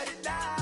let it die.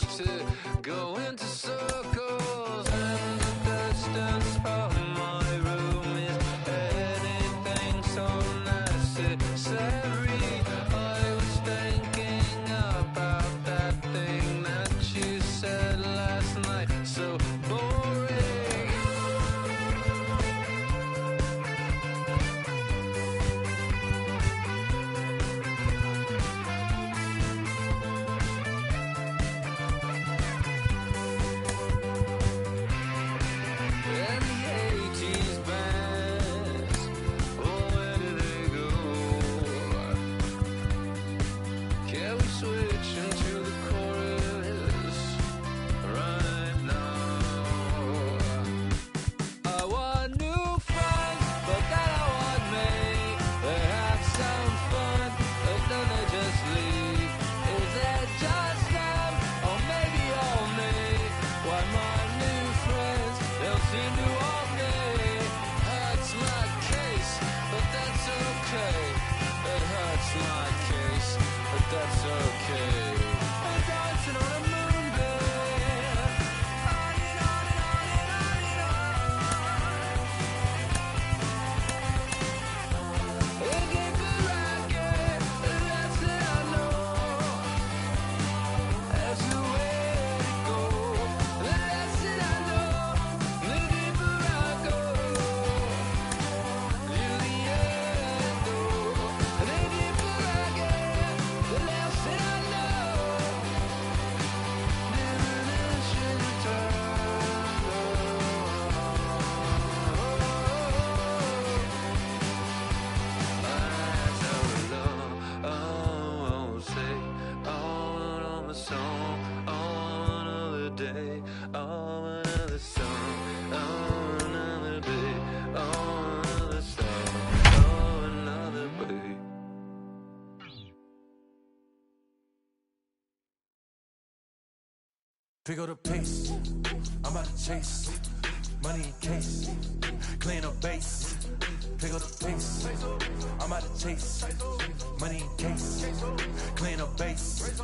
used to go into circles, and the distance from my room is anything so necessary. I was thinking about that thing that you said last night, so boring. And the 80s bands, oh, where do they go? Can we switch into the chorus right now? I want new friends, but then I want me. They have some fun, but then they just leave. Is it just them, or maybe all me? Why my new friends, they'll seem to want me. Hurts my case, but that's okay. It hurts my case, but that's okay. I'm dancing on a moonbeam. On and on and on and on and on. A deeper racket, that's it I know. That's the way to go. That's it I know. The deeper I go, to the end though. The deeper I get, the less that I know. Diminishing Pick up the pace, I'm about to chase money in case, clean up base. Pick up the pace, I'm about to chase money in case, clean up base.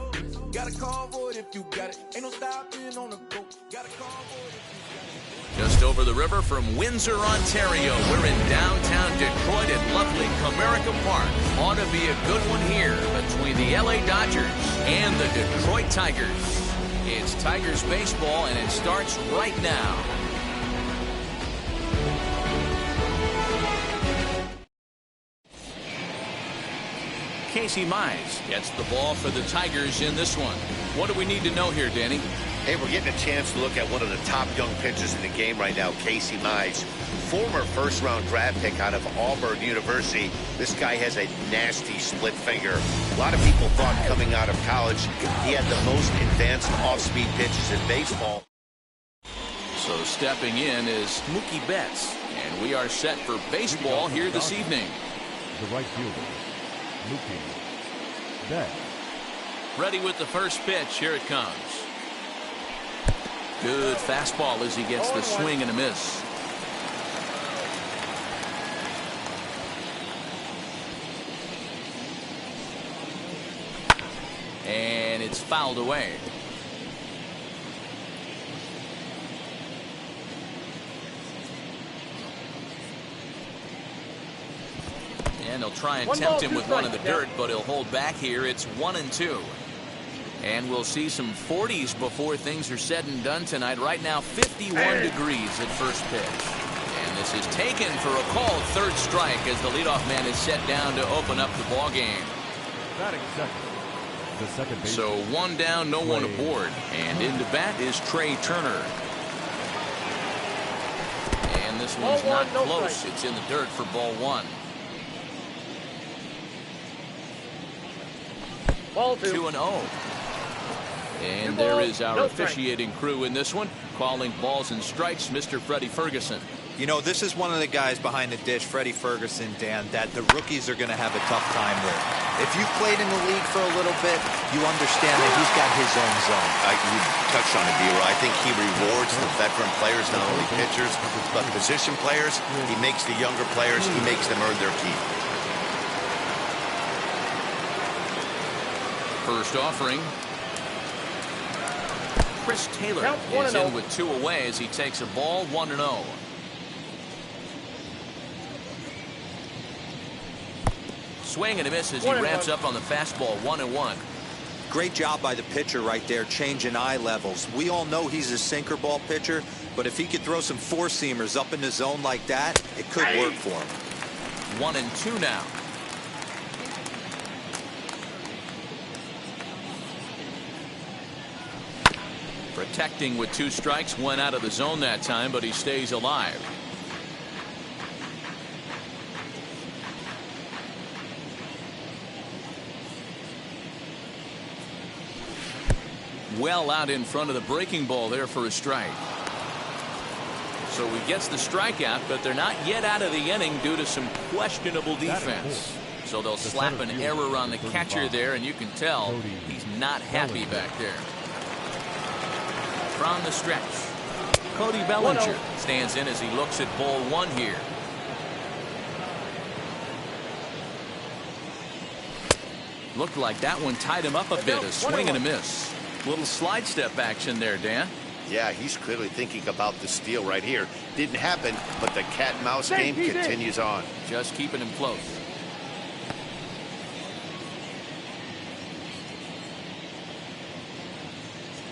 Got a convoy if you got it, ain't no stopping on the go. Got a convoy if you got it. Just over the river from Windsor, Ontario, we're in downtown Detroit at lovely Comerica Park. Ought to be a good one here between the LA Dodgers and the Detroit Tigers. It's Tigers baseball, and it starts right now. Casey Mize gets the ball for the Tigers in this one. What do we need to know here, Danny? Hey, we're getting a chance to look at one of the top young pitchers in the game right now, Casey Mize. Former first-round draft pick out of Auburn University. This guy has a nasty split finger. A lot of people thought coming out of college he had the most advanced off-speed pitches in baseball. So stepping in is Mookie Betts, and we are set for baseball here this evening. The right fielder, Mookie Betts. Ready with the first pitch. Here it comes. Good fastball as he gets the swing and a miss. And it's fouled away. And they'll try and tempt him with one in the dirt, but he'll hold back here. It's 1-2. And we'll see some 40s before things are said and done tonight. Right now, 51 degrees at first pitch. And this is taken for a called third strike as the leadoff man is set down to open up the ball game. The second base. So one down, no one aboard. And into bat is Trey Turner. And this one's not close. It's in the dirt for ball one. 2-0. And there is our officiating crew in this one, calling balls and strikes, Mr. Freddie Ferguson. You know, this is one of the guys behind the dish, Freddie Ferguson, Dan, that the rookies are going to have a tough time with. If you've played in the league for a little bit, you understand that he's got his own zone. You touched on it, D-Roy. I think he rewards the veteran players, not only pitchers, but position players. He makes the younger players, he makes them earn their keep. First offering. Chris Taylor Count is 1-0. in with 2 away as he takes a ball 1-0. Swing and a miss as he 1-1. ramps up on the fastball. 1-1. Great job by the pitcher right there, changing eye levels. We all know he's a sinker ball pitcher, but if he could throw some four-seamers up in the zone like that, it could work for him. 1-2 now. Protecting with 2 strikes, went out of the zone that time, but he stays alive. Well out in front of the breaking ball there for a strike. So he gets the strikeout, but they're not yet out of the inning due to some questionable defense. So they'll slap an error on the catcher there, and you can tell he's not happy back there. From the stretch, Cody Bellinger stands in as he looks at ball 1 here. Looked like that one tied him up a bit. A swing and a miss. Little slide step action there, Dan. Yeah, he's clearly thinking about the steal right here. Didn't happen, but the cat and mouse game continues on. Just keeping him close.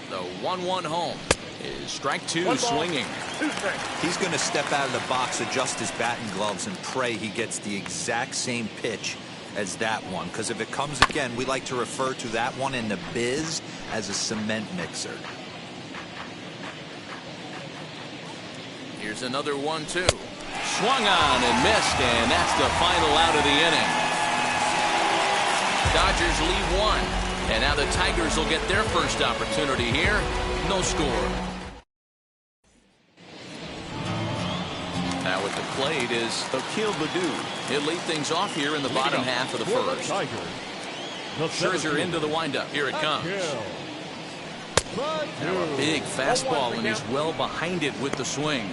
The 1-1 home is strike 2, swinging. He's going to step out of the box, adjust his batting gloves, and pray he gets the exact same pitch as that one. Because if it comes again, we like to refer to that one in the biz as a cement mixer. Here's another 1-2. Swung on and missed, and that's the final out of the inning. Dodgers lead 1. And now the Tigers will get their first opportunity here. No score. Now at the plate is Akil Baddoo. He'll lead things off here in the bottom half of the first. Scherzer into the windup. Here it comes. Now a big fastball, and he's well behind it with the swing.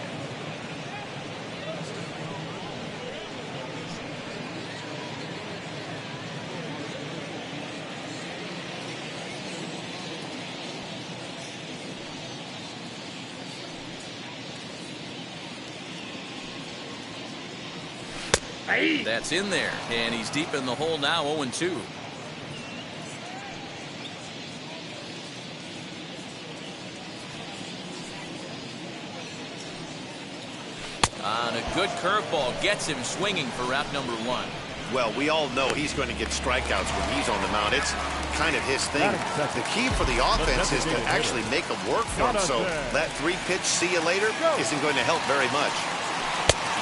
That's in there, and he's deep in the hole now, 0-2. On a good curveball, gets him swinging for out number 1. Well, we all know he's going to get strikeouts when he's on the mound. It's kind of his thing. The key for the offense is to actually make him work for him. So that 3-pitch see you later isn't going to help very much.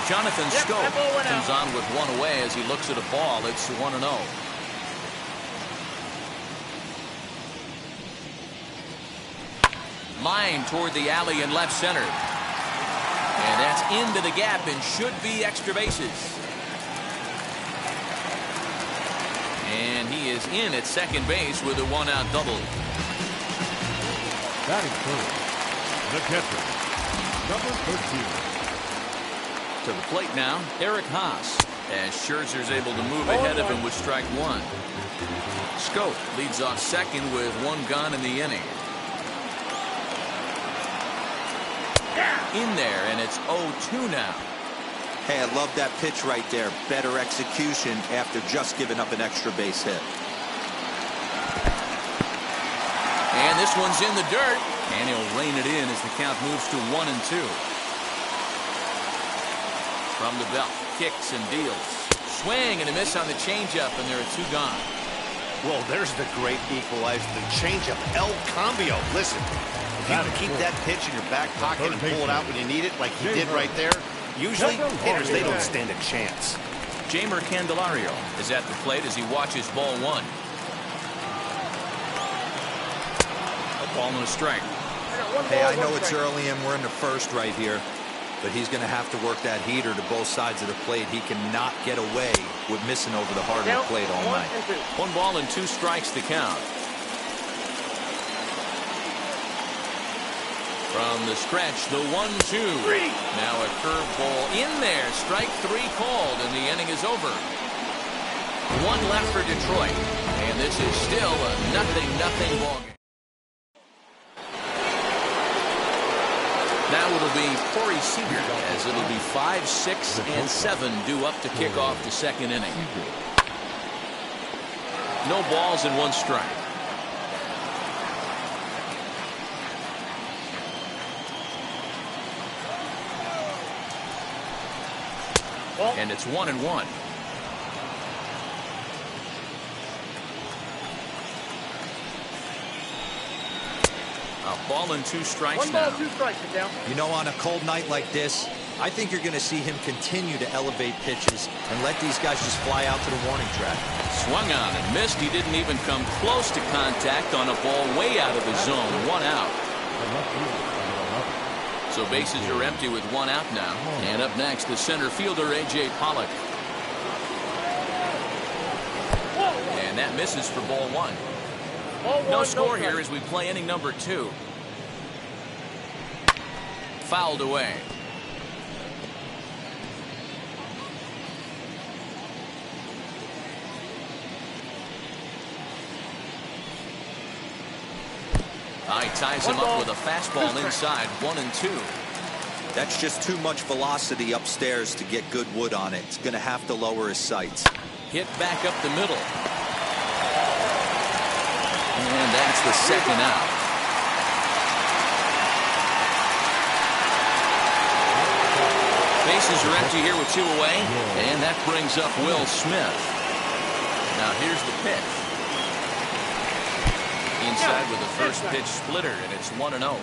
Jonathan Scope comes on with 1 away as he looks at a ball. It's 1-0. Line toward the alley in left center. And that's into the gap and should be extra bases. And he is in at second base with a 1-out double. Batting first, the catcher, number 13. To the plate now, Eric Haas, as Scherzer's able to move ahead of him with strike 1. Scope leads off second with 1 gone in the inning. In there, and it's 0-2 now. Hey, I love that pitch right there. Better execution after just giving up an extra base hit. And this one's in the dirt, and he'll rein it in as the count moves to 1-2. From the belt, kicks and deals. Swing and a miss on the changeup, and there are 2 gone. Well, there's the great equalizer, the changeup, El Cambio. Listen, if you can keep that pitch in your back pocket and pull it out when you need it, like he did right there, usually hitters, they don't stand a chance. Jamer Candelario is at the plate as he watches ball 1. A ball and a strike. Hey, I know it's early and we're in the first right here, but he's going to have to work that heater to both sides of the plate. He cannot get away with missing over the heart of the plate all night. 1 ball and 2 strikes to count. From the stretch, the 1-2. Now a curveball in there. Strike 3 called, and the inning is over. 1 left for Detroit, and this is still a 0-0 ball game. Now it'll be Corey Seager, as it'll be 5, 6, and 7 due up to kick off the second inning. No balls and 1 strike. And it's 1-1. A ball and 2 strikes 1 ball, now. 2 strikes, down. You know, on a cold night like this, I think you're going to see him continue to elevate pitches and let these guys just fly out to the warning track. Swung on and missed. He didn't even come close to contact on a ball way out of the zone. 1 out. So bases are empty with 1 out now. And up next, the center fielder, A.J. Pollock. And that misses for ball 1. No score here as we play inning number 2. Fouled away. He ties him up with a fastball inside. 1-2. That's just too much velocity upstairs to get good wood on it. It's going to have to lower his sights. Hit back up the middle. And that's the second out. Bases are empty here with 2 away. And that brings up Will Smith. Now here's the pitch. Inside with the first pitch splitter, and it's 1-0.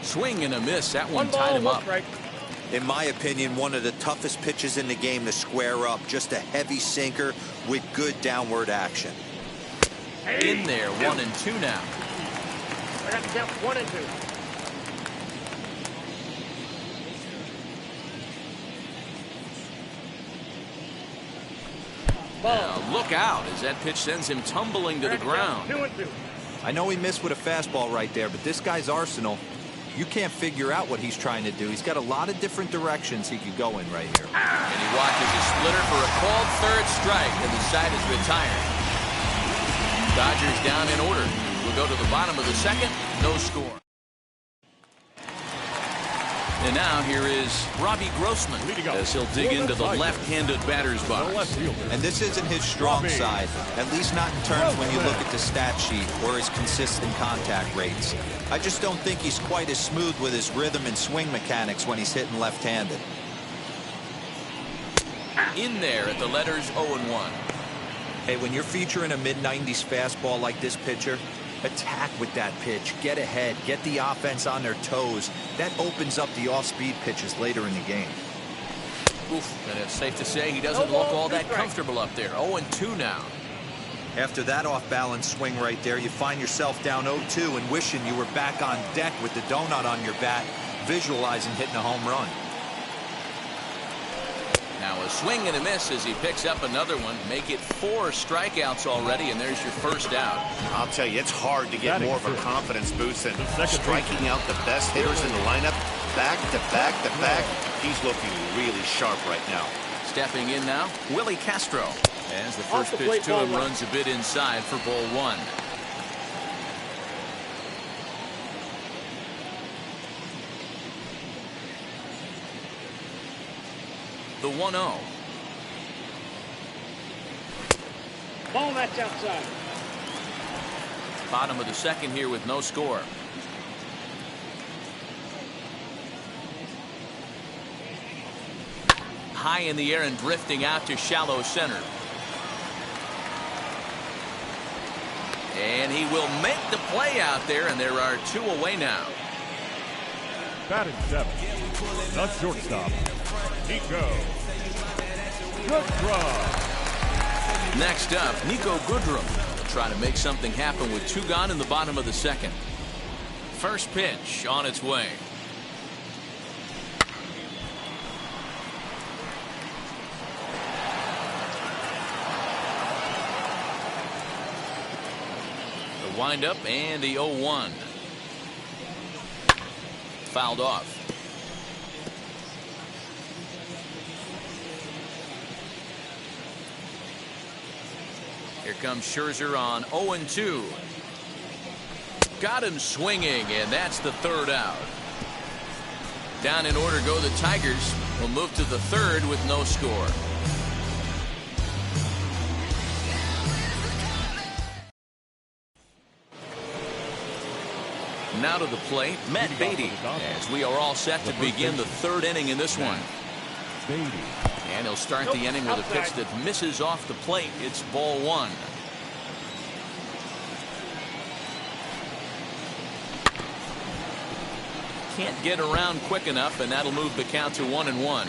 Swing and a miss. That one tied him up. In my opinion, one of the toughest pitches in the game to square up. Just a heavy sinker with good downward action. In there, 1-2 now. I got to count 1 and 2. Now look out as that pitch sends him tumbling to the ground. 2 and 2. I know he missed with a fastball right there, but this guy's arsenal, you can't figure out what he's trying to do. He's got a lot of different directions he could go in right here. And he watches a splitter for a called 3rd strike, and the side is retired. Dodgers down in order. We'll go to the bottom of the second. No score. And now here is Robbie Grossman as he'll dig into the left-handed batter's box. And this isn't his strong side, at least not in terms when you look at the stat sheet or his consistent contact rates. I just don't think he's quite as smooth with his rhythm and swing mechanics when he's hitting left-handed. In there at the letters 0-1. Hey, when you're featuring a mid-90s fastball like this pitcher, attack with that pitch, get ahead, get the offense on their toes. That opens up the off-speed pitches later in the game. Oof, and it's safe to say he doesn't look all that comfortable up there. 0-2 now. After that off-balance swing right there, you find yourself down 0-2 and wishing you were back on deck with the donut on your bat, visualizing hitting a home run. Now a swing and a miss as he picks up another one. Make it 4 strikeouts already, and there's your first out. I'll tell you, it's hard to get more of a confidence boost than striking out the best hitters in the lineup back to back to back. He's looking really sharp right now. Stepping in now, Willie Castro. As the first pitch to him runs a bit inside for ball 1. The 1-0. Ball, that's outside. Bottom of the second here with no score. High in the air and drifting out to shallow center. And he will make the play out there, and there are 2 away now. Batting 7th, the shortstop, Nico Goodrum. Next up, Nico Goodrum will try to make something happen with 2 gone in the bottom of the second. First pitch on its way. The windup and the 0-1. Fouled off. Here comes Scherzer on 0-2. Got him swinging, and that's the third out. Down in order go the Tigers. Will move to the third with no score. Now to the plate, Matt Beatty, as we are all set to begin the third inning in this one. And he'll start the inning with a pitch that misses off the plate. It's ball one. Can't get around quick enough, and that'll move the count to 1-1.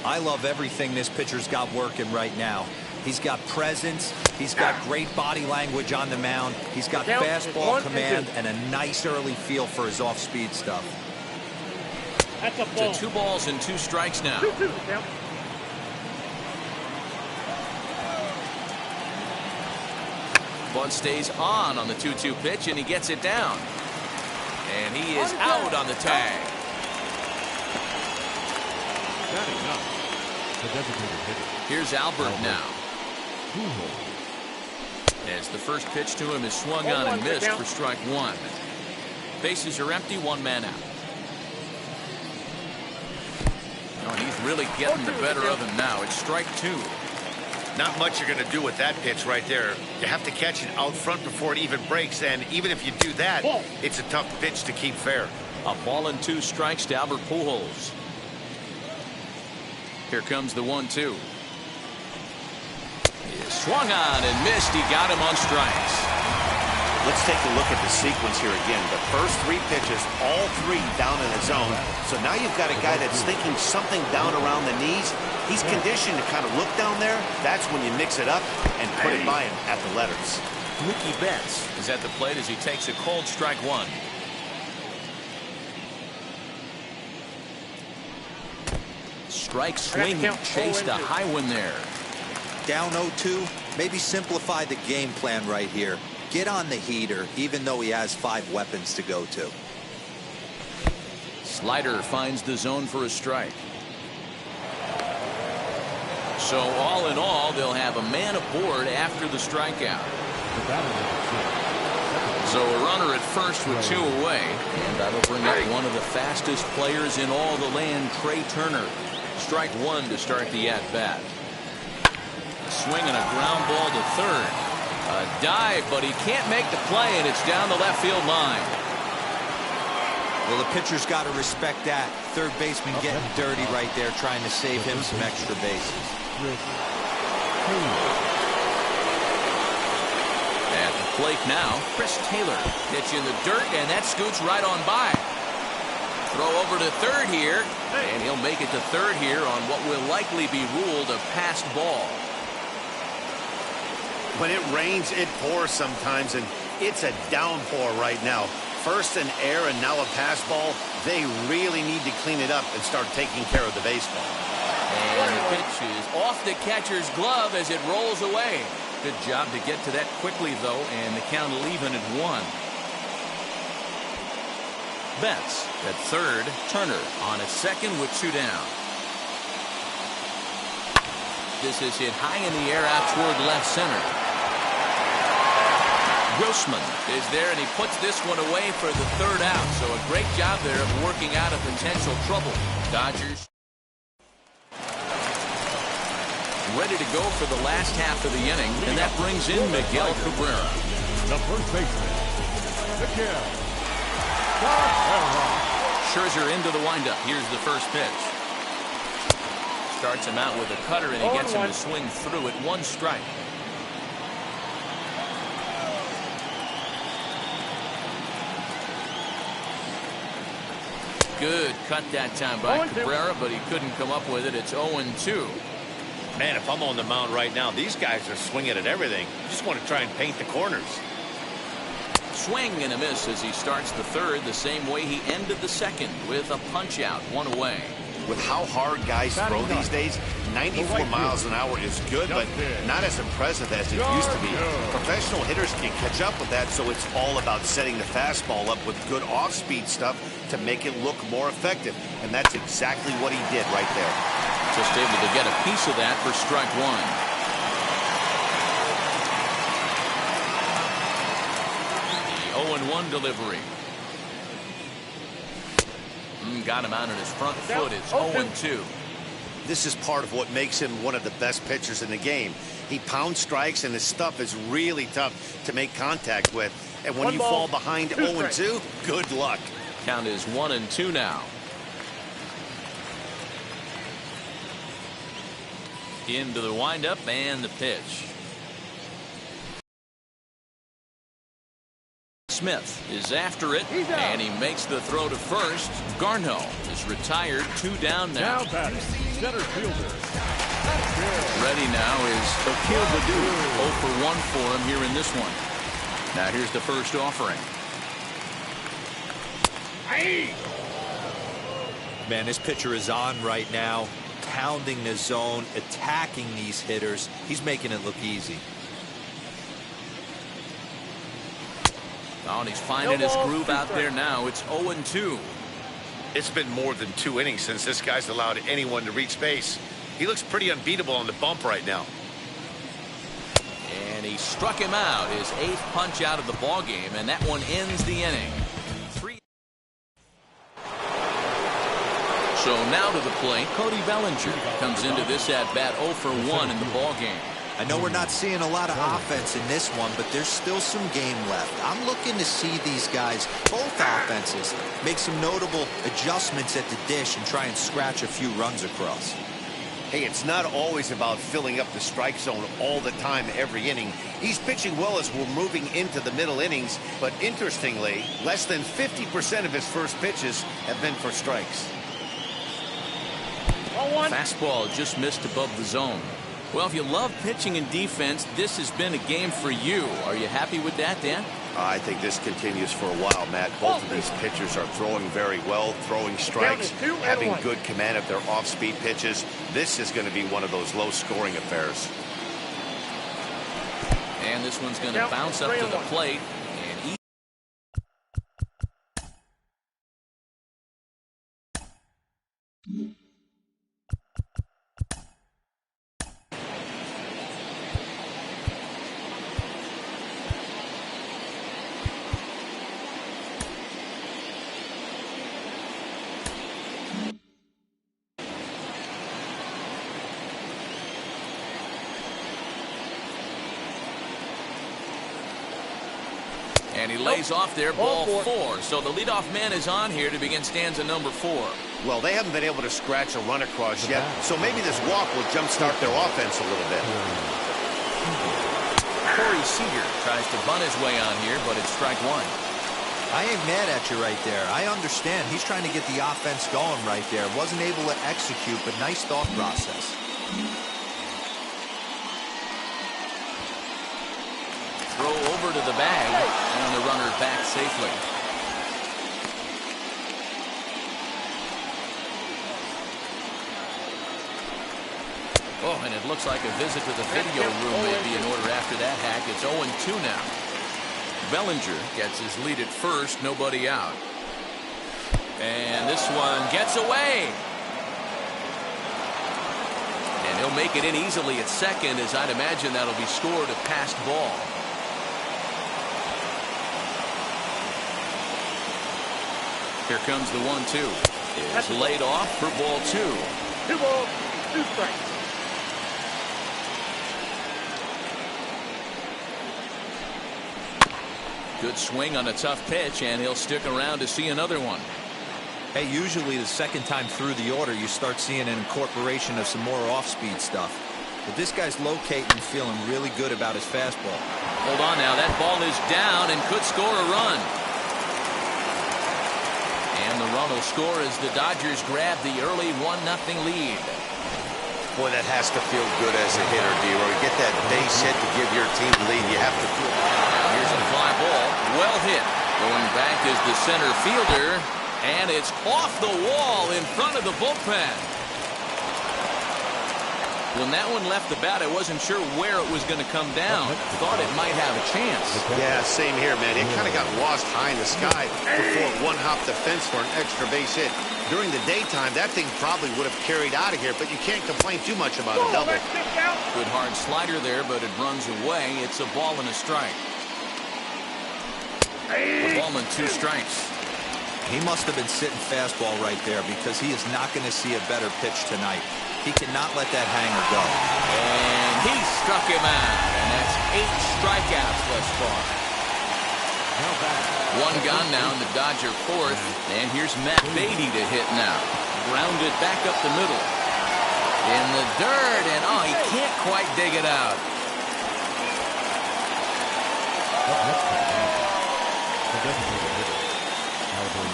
I love everything this pitcher's got working right now. He's got presence. He's got great body language on the mound. He's got fastball command and a nice early feel for his off-speed stuff. That's a ball. To 2 balls and 2 strikes now. 2-2 count. Bud stays on the 2-2 pitch, and he gets it down. And he is out on the tag. Here's Albert now. As the first pitch to him is swung on and missed for strike one. Bases are empty, 1 man out. Oh, he's really getting the better of him now. It's strike 2. Not much you're going to do with that pitch right there. You have to catch it out front before it even breaks, and even if you do that, it's a tough pitch to keep fair. A ball and 2 strikes to Albert Pujols. Here comes the 1-2. Swung on and missed. He got him on strikes. Let's take a look at the sequence here again. The first 3 pitches, all 3 down in the zone. So now you've got a guy that's thinking something down around the knees. He's conditioned to kind of look down there. That's when you mix it up and put it by him at the letters. Mookie Betts is at the plate as he takes a cold strike 1. Strike swinging, chased a high one there. Down 0-2, maybe simplify the game plan right here. Get on the heater, even though he has 5 weapons to go to. Slider finds the zone for a strike. So all in all, they'll have a man aboard after the strikeout. So a runner at first with 2 away, and that'll bring up one of the fastest players in all the land, Trey Turner. Strike 1 to start the at-bat. Swing and a ground ball to third. A dive, but he can't make the play, and it's down the left field line. Well, the pitcher's got to respect that. Third baseman getting dirty right there, trying to save him some extra bases. At the plate now, Chris Taylor. Pitch in the dirt, and that scoots right on by. Throw over to third here, and he'll make it to third here on what will likely be ruled a passed ball. When it rains, it pours sometimes, and it's a downpour right now. First an air and now a pass ball. They really need to clean it up and start taking care of the baseball. And the pitch is off the catcher's glove as it rolls away. Good job to get to that quickly, though, and the count will even at 1. Betts at third. Turner on at second with 2 down. This is hit high in the air out toward left center. Grossman is there, and he puts this one away for the third out. So a great job there of working out a potential trouble. Dodgers ready to go for the last half of the inning, and that brings in Miguel Cabrera. The first baseman, Miguel. Scherzer into the windup. Here's the first pitch. Starts him out with a cutter, and he gets him to swing through it. 1 strike. Good cut that time by Cabrera, but he couldn't come up with it. It's 0-2. Man, if I'm on the mound right now, these guys are swinging at everything. Just want to try and paint the corners. Swing and a miss as he starts the third the same way he ended the second with a punch out, 1 away. With how hard guys throw these days, 94 miles an hour is good, but not as impressive as it used to be. Professional hitters can catch up with that, so it's all about setting the fastball up with good off-speed stuff to make it look more effective. And that's exactly what he did right there. Just able to get a piece of that for strike 1. The 0-1 delivery. Got him out on his front foot. It's 0-2. This is part of what makes him one of the best pitchers in the game. He pounds strikes, and his stuff is really tough to make contact with. And when you fall behind 0-2, good luck. Count is 1-2 now. Into the windup and the pitch. Smith is after it, and he makes the throw to first. Garneau is retired. 2 down now. Now batting, center fielder. Ready now is Akil Baddoo. 0 for 1 for him here in this one. Now here's the first offering. Man, this pitcher is on right now, pounding the zone, attacking these hitters. He's making it look easy. Oh, and he's finding his groove out there now. It's 0-2. It's been more than 2 innings since this guy's allowed anyone to reach base. He looks pretty unbeatable on the bump right now. And he struck him out, his 8th punch out of the ball game, and that one ends the inning. 3. So now to the plate, Cody Bellinger comes into this at bat 0 for 1 in the ball game. I know we're not seeing a lot of offense in this one, but there's still some game left. I'm looking to see these guys, both offenses, make some notable adjustments at the dish and try and scratch a few runs across. Hey, it's not always about filling up the strike zone all the time every inning. He's pitching well as we're moving into the middle innings, but interestingly, less than 50% of his first pitches have been for strikes. Fastball just missed above the zone. Well, if you love pitching and defense, this has been a game for you. Are you happy with that, Dan? I think this continues for a while, Matt. Both of these pitchers are throwing very well, throwing strikes, having good command of their off-speed pitches. This is going to be one of those low-scoring affairs. And this one's going to bounce up to the plate. And he lays off there, ball 4. So the leadoff man is on here to begin stanza number 4. Well, they haven't been able to scratch a run across yet, so maybe this walk will jumpstart their offense a little bit. Corey Seager tries to bunt his way on here, but it's strike 1. I ain't mad at you right there. I understand. He's trying to get the offense going right there. Wasn't able to execute, but nice thought process. Throw over to the bag, and the runner back safely. Oh, and it looks like a visit to the video room may be in order after that hack. It's 0-2 now. Bellinger gets his lead at first, nobody out. And this one gets away. And he'll make it in easily at second, as I'd imagine that'll be scored a passed ball. Here comes the 1-2. It's laid off for ball 2. 2 balls, 2 strikes. Good swing on a tough pitch, and he'll stick around to see another one. Hey, usually the second time through the order, you start seeing an incorporation of some more off-speed stuff. But this guy's locating and feeling really good about his fastball. Hold on now. That ball is down and could score a run. And the run will score as the Dodgers grab the early 1-0 lead. Boy, that has to feel good as a hitter, D-Roy. Get that base hit to give your team the lead. You have to feel. Here's a fly ball. Well hit. Going back is the center fielder. And it's off the wall in front of the bullpen. When that one left the bat, I wasn't sure where it was going to come down. Thought it might have a chance. Yeah, same here, man. It kind of got lost high in the sky before it one-hopped the fence for an extra base hit. During the daytime, that thing probably would have carried out of here, but you can't complain too much about a double. Good hard slider there, but it runs away. It's a ball and a strike. Well, ball and 2 strikes. He must have been sitting fastball right there because he is not going to see a better pitch tonight. He cannot let that hanger go. And he struck him out. And that's 8 strikeouts thus far. 1 gone now in the Dodger 4th. And here's Matt Beatty to hit now. Grounded back up the middle. In the dirt. And oh, he can't quite dig it out.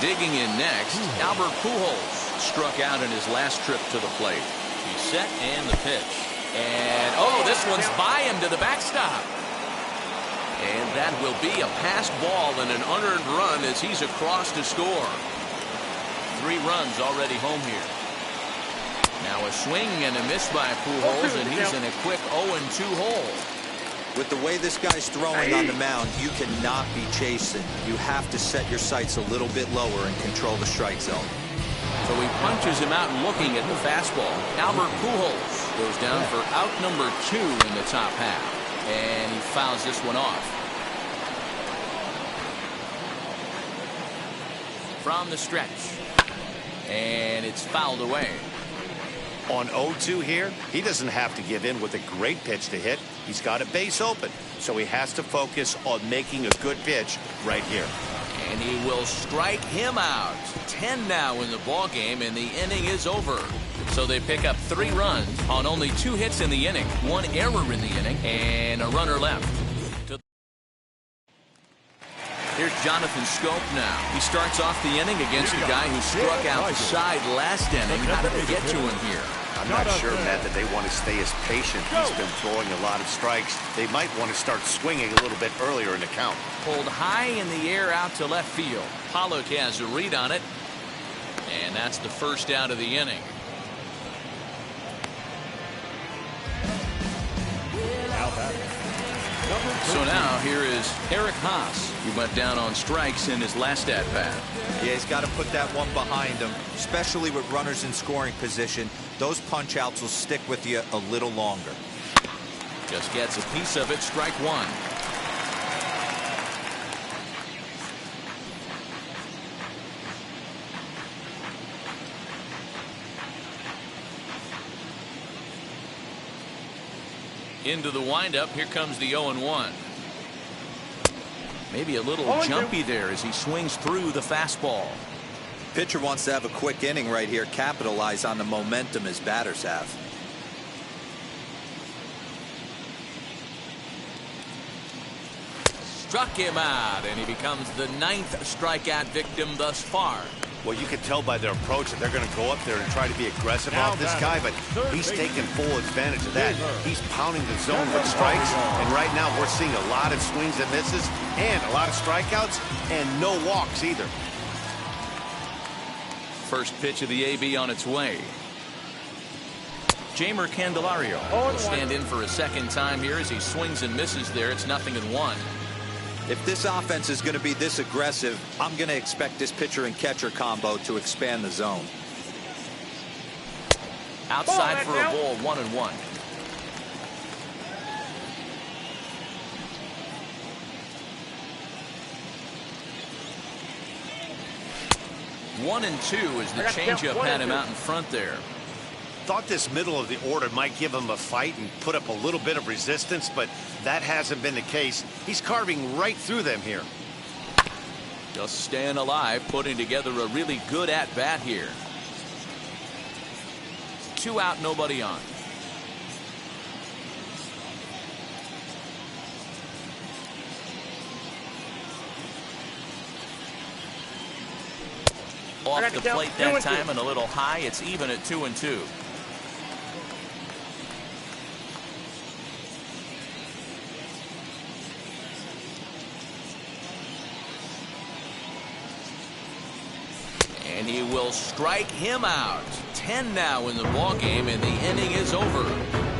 Digging in next, Albert Pujols struck out in his last trip to the plate. He's set and the pitch. And, oh, this one's by him to the backstop. And that will be a passed ball and an unearned run as he's across to score. 3 runs already home here. Now a swing and a miss by Pujols, and he's in a quick 0-2 hole. With the way this guy's throwing on the mound, you cannot be chasing. You have to set your sights a little bit lower and control the strike zone. So he punches him out looking at the fastball. Albert Pujols goes down for out number 2 in the top half. And he fouls this one off. From the stretch. And it's fouled away. On 0-2 here, he doesn't have to give in with a great pitch to hit. He's got a base open, so he has to focus on making a good pitch right here. And he will strike him out. 10 now in the ball game, and the inning is over. So they pick up 3 runs on only 2 hits in the inning, 1 error in the inning, and a runner left. Here's Jonathan Scope now. He starts off the inning against a guy who struck out the side last inning. How did they get to him here? I'm not sure, Matt, that they want to stay as patient. He's been throwing a lot of strikes. They might want to start swinging a little bit earlier in the count. Pulled high in the air out to left field. Pollock has a read on it. And that's the first out of the inning. So now here is Eric Haas. He went down on strikes in his last at-bat. Yeah, he's got to put that one behind him, especially with runners in scoring position. Those punch-outs will stick with you a little longer. Just gets a piece of it, strike 1. Into the windup, here comes the 0-1. Maybe a little jumpy there as he swings through the fastball. Pitcher wants to have a quick inning right here, capitalize on the momentum his batters have. Struck him out, and he becomes the 9th strikeout victim thus far. Well, you can tell by their approach that they're going to go up there and try to be aggressive off this guy, but he's taking full advantage of that. He's pounding the zone with strikes, and right now we're seeing a lot of swings and misses and a lot of strikeouts and no walks either. First pitch of the AB on its way. Jamer Candelario will stand in for a second time here as he swings and misses there. It's 0-1. If this offense is going to be this aggressive, I'm going to expect this pitcher and catcher combo to expand the zone. Outside for a ball, 1-1. One and 2 as the changeup had him out in front there. Thought this middle of the order might give him a fight and put up a little bit of resistance, but that hasn't been the case. He's carving right through them here. Just staying alive, putting together a really good at-bat here. 2 out, nobody on. Off the plate that time and a little high. It's even at 2-2. And he will strike him out. 10 now in the ball game, and the inning is over.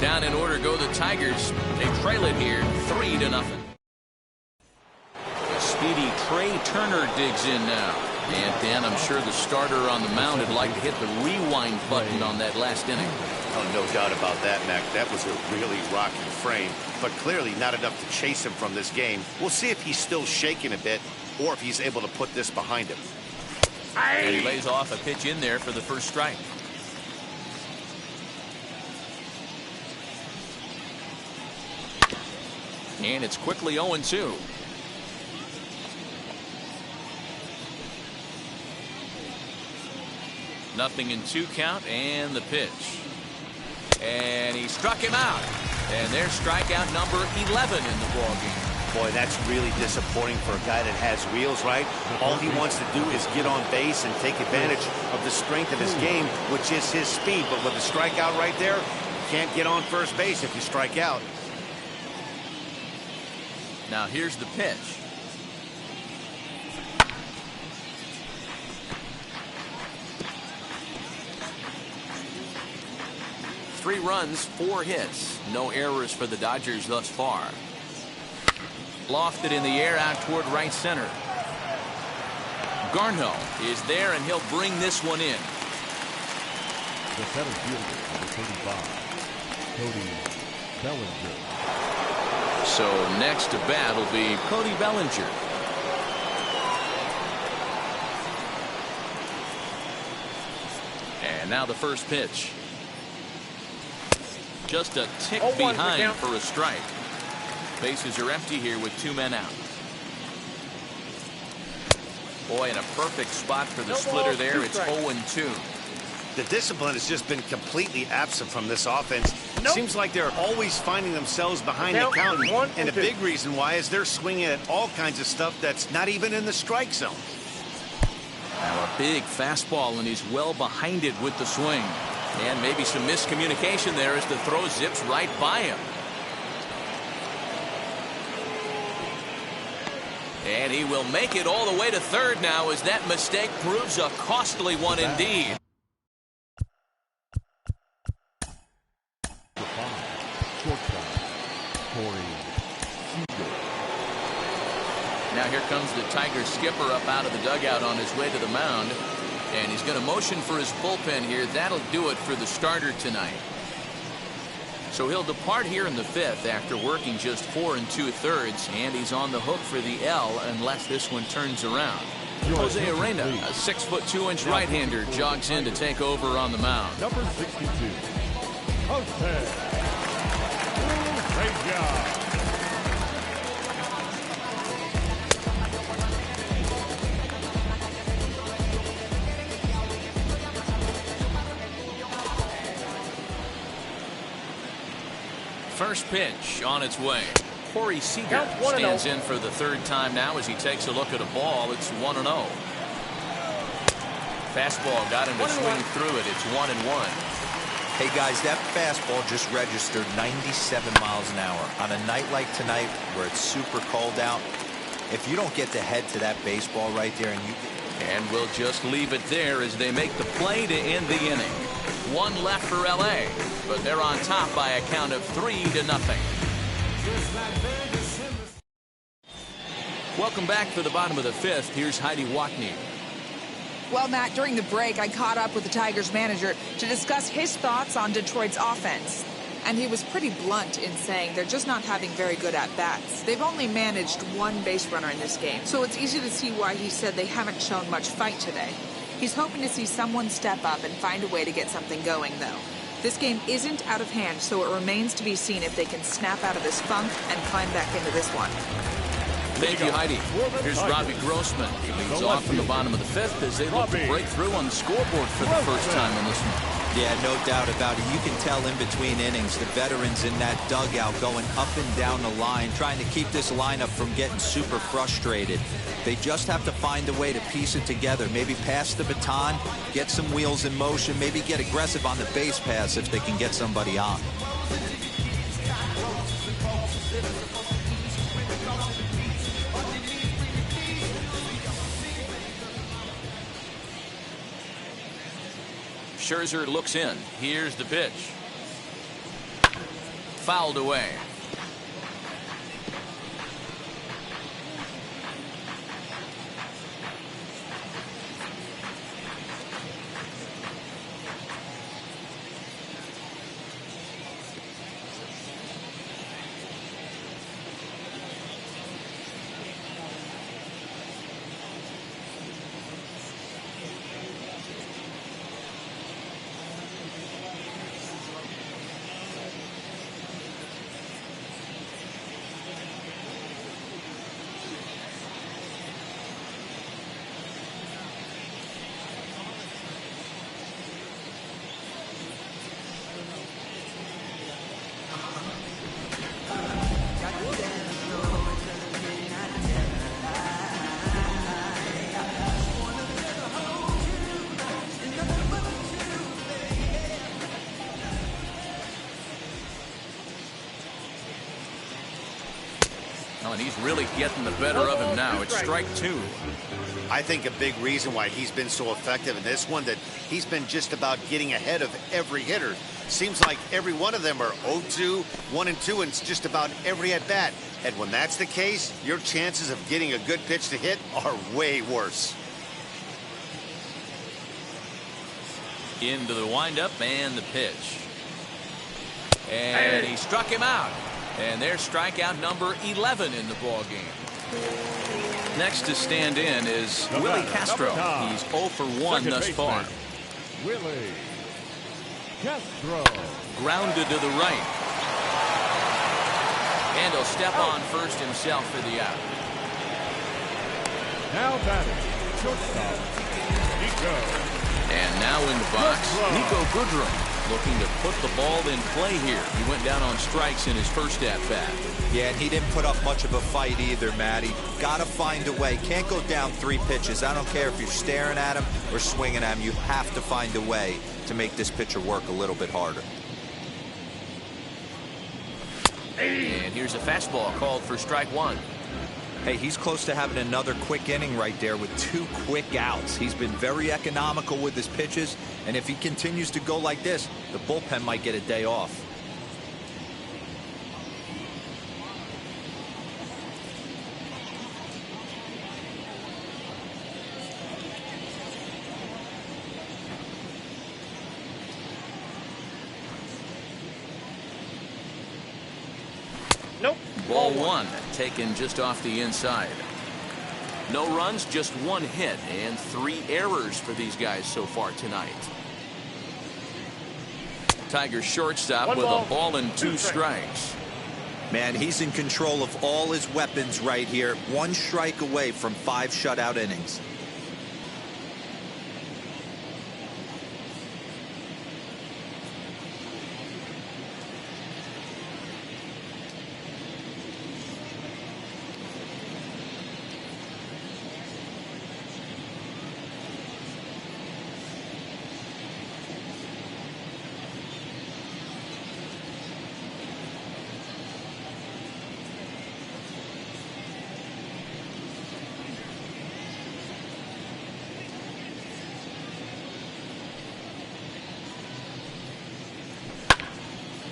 Down in order go the Tigers. They trail it here 3-0. The speedy Trey Turner digs in now. And Dan, I'm sure the starter on the mound would like to hit the rewind button on that last inning. Oh, no doubt about that, Mac. That was a really rocky frame, but clearly not enough to chase him from this game. We'll see if he's still shaking a bit or if he's able to put this behind him. And he lays off a pitch in there for the first strike. And it's quickly 0-2. Nothing in 2 count, and the pitch. And he struck him out. And there's strikeout number 11 in the ballgame. Boy, that's really disappointing for a guy that has wheels, right? All he wants to do is get on base and take advantage of the strength of his game, which is his speed. But with a strikeout right there, you can't get on first base if you strike out. Now here's the pitch. Three runs, 4 hits. No errors for the Dodgers thus far. Lofted in the air out toward right center. Garneau is there, and he'll bring this one in. The center fielder, number 35, Cody Bellinger. So next to bat will be Cody Bellinger. And now the first pitch. Just a tick behind for a strike. Bases are empty here with 2 men out. Boy, in a perfect spot for the splitter there. It's 0-2. The discipline has just been completely absent from this offense. Seems like they're always finding themselves behind the count. And a big reason why is they're swinging at all kinds of stuff that's not even in the strike zone. Now a big fastball, and he's well behind it with the swing. And maybe some miscommunication there as the throw zips right by him. And he will make it all the way to third now as that mistake proves a costly one indeed. Now here comes the Tigers skipper up out of the dugout on his way to the mound. And he's going to motion for his bullpen here. That'll do it for the starter tonight. So he'll depart here in the 5th after working just 4 2/3, and he's on the hook for the L unless this one turns around. Jose Arena, a 6'2" right-hander, jogs in to take over on the mound. Number 62, Jose Urena. First pitch on its way. Corey Seager stands in for the 3rd time now as he takes a look at a ball. It's 1-0. Fastball got him to swing through it. It's 1-1. Hey guys, that fastball just registered 97 miles an hour. On a night like tonight where it's super cold out, if you don't get the head to that baseball right there and we'll just leave it there as they make the play to end the inning. 1 left for LA, but they're on top by a count of 3-0. Welcome back for the bottom of the 5th. Here's Heidi Watney. Well, Matt, during the break, I caught up with the Tigers manager to discuss his thoughts on Detroit's offense. And he was pretty blunt in saying they're just not having very good at-bats. They've only managed 1 base runner in this game, so it's easy to see why he said they haven't shown much fight today. He's hoping to see someone step up and find a way to get something going, though. This game isn't out of hand, so it remains to be seen if they can snap out of this funk and climb back into this one. Thank you, Heidi. Here's Robbie Grossman. He leads off from the bottom of the 5th as they look to break through on the scoreboard for the first time in this one. Yeah, no doubt about it. You can tell in between innings, the veterans in that dugout going up and down the line, trying to keep this lineup from getting super frustrated. They just have to find a way to piece it together. Maybe pass the baton, get some wheels in motion, maybe get aggressive on the base pass if they can get somebody on. Scherzer looks in. Here's the pitch. Fouled away. is really getting the better of him now. It's strike two. I think a big reason why he's been so effective in this one, that he's been just about getting ahead of every hitter. Seems like every one of them are 0-2, 1-2, and it's just about every at-bat. And when that's the case, your chances of getting a good pitch to hit are way worse. Into the windup and the pitch. And he struck him out. And there's strikeout number 11 in the ball game. Next to stand in is Willie Castro. He's 0 for 1 thus far. Willie Castro. Grounded to the right. And he'll step on first himself for the out. Now batting, shortstop, Nico. And now in the box, Nico Goodrum, looking to put the ball in play here. He went down on strikes in his first at-bat. Yeah, and he didn't put up much of a fight either, Matty. Got to find a way. Can't go down 3 pitches. I don't care if you're staring at him or swinging at him. You have to find a way to make this pitcher work a little bit harder. And here's a fastball called for strike one. Hey, he's close to having another quick inning right there with 2 quick outs. He's been very economical with his pitches, and if he continues to go like this, the bullpen might get a day off. Nope. Ball one, taken just off the inside. No runs, just 1 hit, and 3 errors for these guys so far tonight. Tigers shortstop with a ball and 2 strikes. Man, he's in control of all his weapons right here. 1 strike away from 5 shutout innings.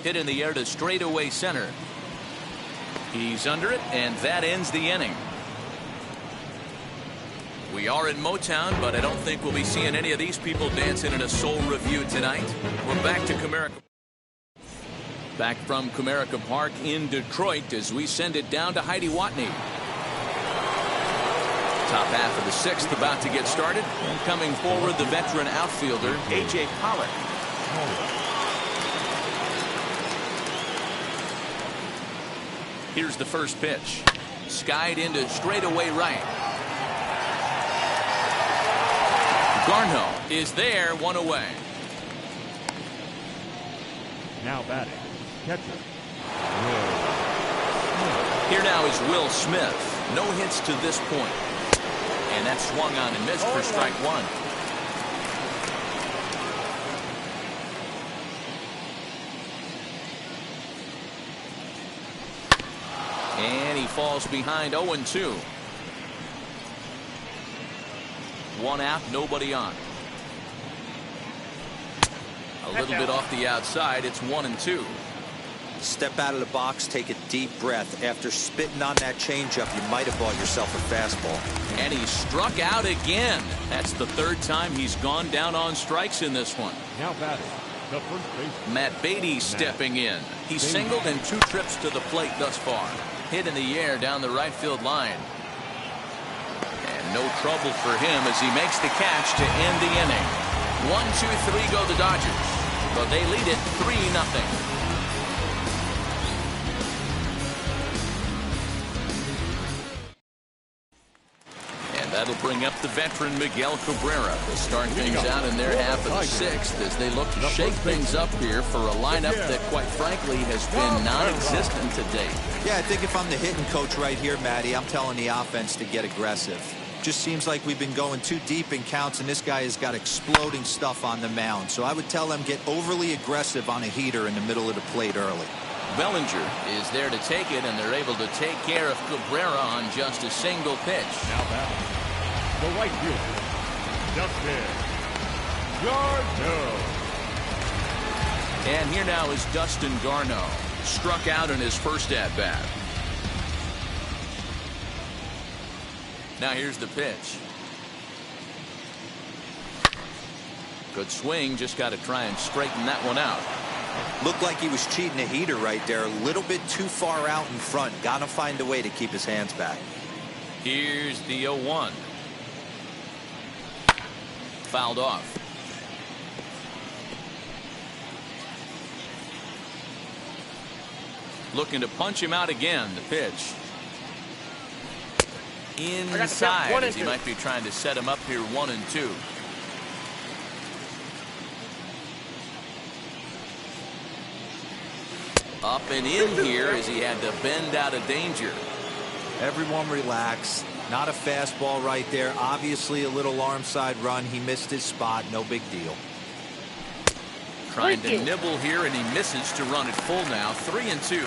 Hit in the air to straightaway center. He's under it, and that ends the inning. We are in Motown, but I don't think we'll be seeing any of these people dancing in a soul review tonight. We're back to Comerica. Back from Comerica Park in Detroit as we send it down to Heidi Watney. Top half of the 6th about to get started. And coming forward, the veteran outfielder, A.J. Pollock. Here's the first pitch. Skied into straightaway right. Garneau is there, 1 away. Now batting, catcher. Here now is Will Smith. No hits to this point. And that's swung on and missed for strike one. And he falls behind 0-2. 1 out, nobody on. A little bit off the outside. It's 1-2. Step out of the box, take a deep breath. After spitting on that changeup, you might have bought yourself a fastball. And he struck out again. That's the 3rd time he's gone down on strikes in this one. Now batting, the first baseman. Matt Beatty stepping in. He's singled in 2 trips to the plate thus far. Hit in the air down the right field line. And no trouble for him as he makes the catch to end the inning. 1-2-3 go the Dodgers. But they lead it 3-0. That'll bring up the veteran Miguel Cabrera to start things out in their half of the 6th as they look to shake things up here for a lineup that, quite frankly, has been non-existent to date. Yeah, I think if I'm the hitting coach right here, Matty, I'm telling the offense to get aggressive. Just seems like we've been going too deep in counts, and this guy has got exploding stuff on the mound. So I would tell them get overly aggressive on a heater in the middle of the plate early. Bellinger is there to take it, and they're able to take care of Cabrera on just a single pitch. Now batting, the right fielder, Dustin Garneau. And here now is Dustin Garneau. Struck out in his first at-bat. Now here's the pitch. Good swing, just got to try and straighten that one out. Looked like he was cheating a heater right there. A little bit too far out in front. Got to find a way to keep his hands back. Here's the 0-1. Fouled off. Looking to punch him out again. The pitch. Inside, as he might be trying to set him up here 1-2. Up and in here as he had to bend out of danger. Everyone relax. Not a fastball right there. Obviously a little arm side run. He missed his spot. No big deal. Trying to nibble here, and he misses to run it full now. 3-2.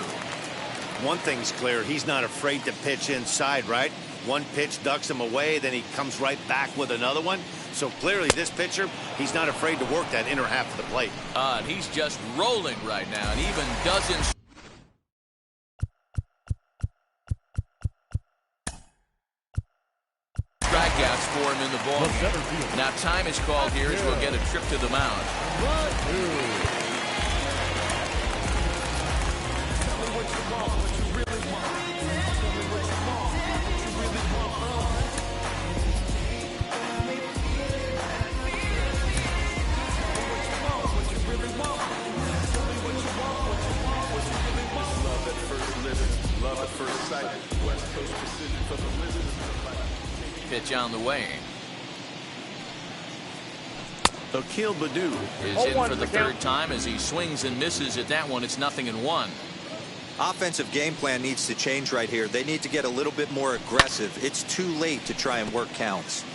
One thing's clear. He's not afraid to pitch inside, right? One pitch ducks him away, then he comes right back with another one. So clearly this pitcher, he's not afraid to work that inner half of the plate. He's just rolling right now, and even doesn't. Strikeouts for him in the ball game. Now time is called here as we'll get a trip to the mound. Pitch on the way. Akil Baddoo is in for the third time as he swings and misses at that one. It's 0-1. Offensive game plan needs to change right here. They need to get a little bit more aggressive. It's too late to try and work counts.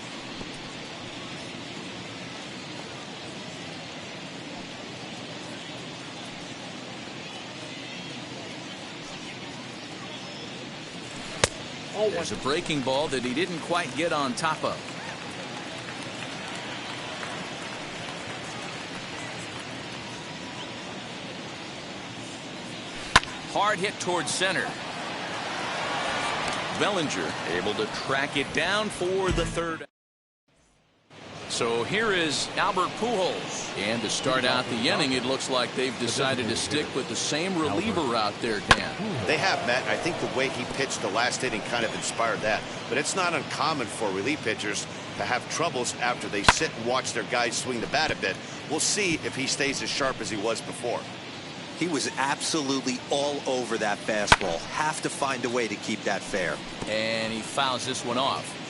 There's a breaking ball that he didn't quite get on top of. Hard hit towards center. Bellinger able to track it down for the third. So here is Albert Pujols. And to start out the inning, it looks like they've decided to stick with the same reliever out there, Dan. They have, Matt. I think the way he pitched the last inning kind of inspired that. But it's not uncommon for relief pitchers to have troubles after they sit and watch their guys swing the bat a bit. We'll see if he stays as sharp as he was before. He was absolutely all over that fastball. Have to find a way to keep that fair. And he fouls this one off.